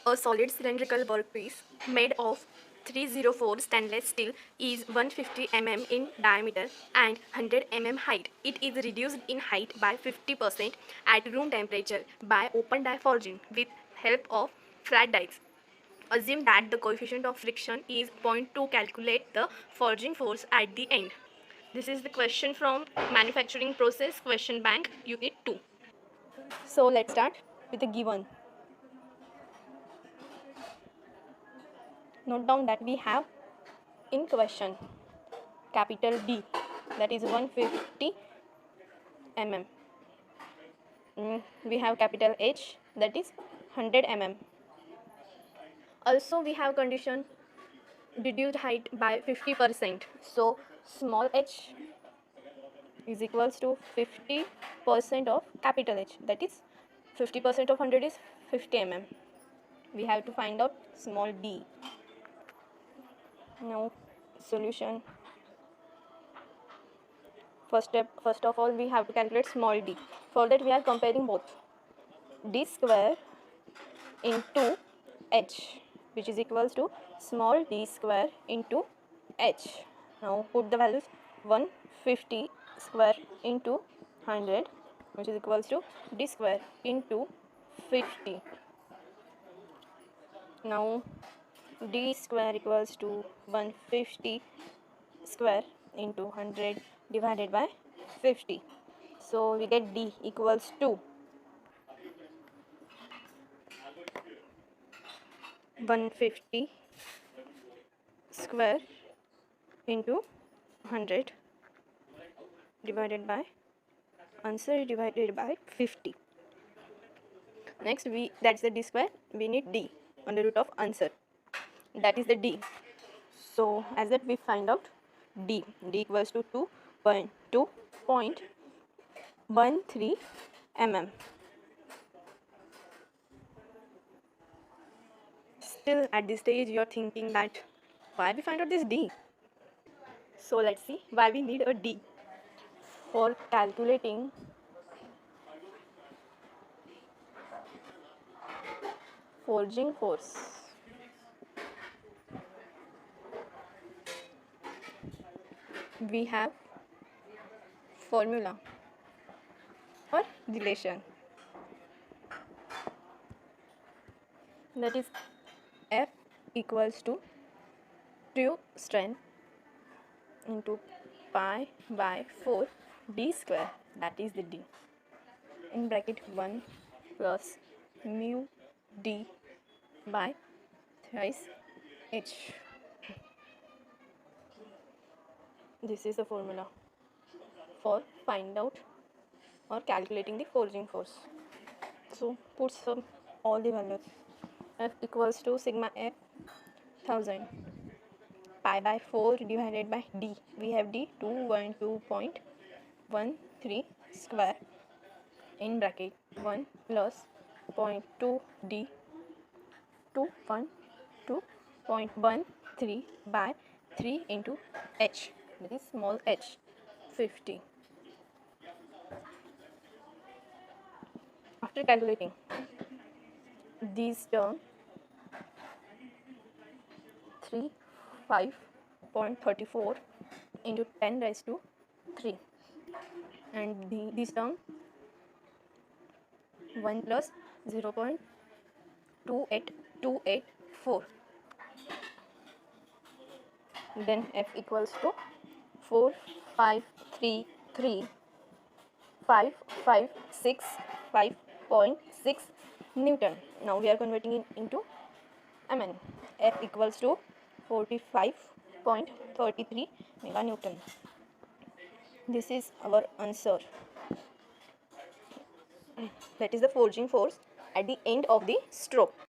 A solid cylindrical workpiece made of 304 stainless steel is 150 mm in diameter and 100 mm height. It is reduced in height by 50% at room temperature by open die forging with help of flat dies. Assume that the coefficient of friction is zero point 0.2. Calculate the forging force at the end. This is the question from Manufacturing Process Question Bank Unit 2. So let's start with the given. Note down that we have in question capital D, that is 150 mm. We have capital H, that is 100 mm. Also we have condition reduced height by 50%. So small h is equals to 50% of capital H, that is 50% of 100 is 50 mm. We have to find out small d. Now solution. First of all, we have to calculate small d. For that we are comparing both d square into h, which is equals to small d square into h. Now put the values 150 square into 100, which is equals to d square into 50. Now d square equals to 150 square into 100 divided by 50. So we get d equals to 150 square into 100 divided by answer divided by 50. Next that's the d square, we need d under root of answer, that is the d. So as that we find out d equals to 2.13 mm. Still at this stage you are thinking that why we find out this d. So let's see why we need a d. For calculating forging force, we have formula or relation, that is F equals to true strength into pi by 4 d square, that is the d, in bracket 1 plus mu d by thrice h. This is the formula for find out or calculating the forging force. So put all the values. F equals to sigma F 1000 pi by 4 divided by d. We have d 212.13 square in bracket 1 plus 0.2 d 212.13 by 3 into h, that is small h, 50. After calculating these terms, 35.34 into 10 raised to 3, and this term 1 plus 0.28284. Then F equals to 4533556.6 Newton. Now we are converting it into Mn. F equals to 45.33 meganewton. This is our answer. That is the forging force at the end of the stroke.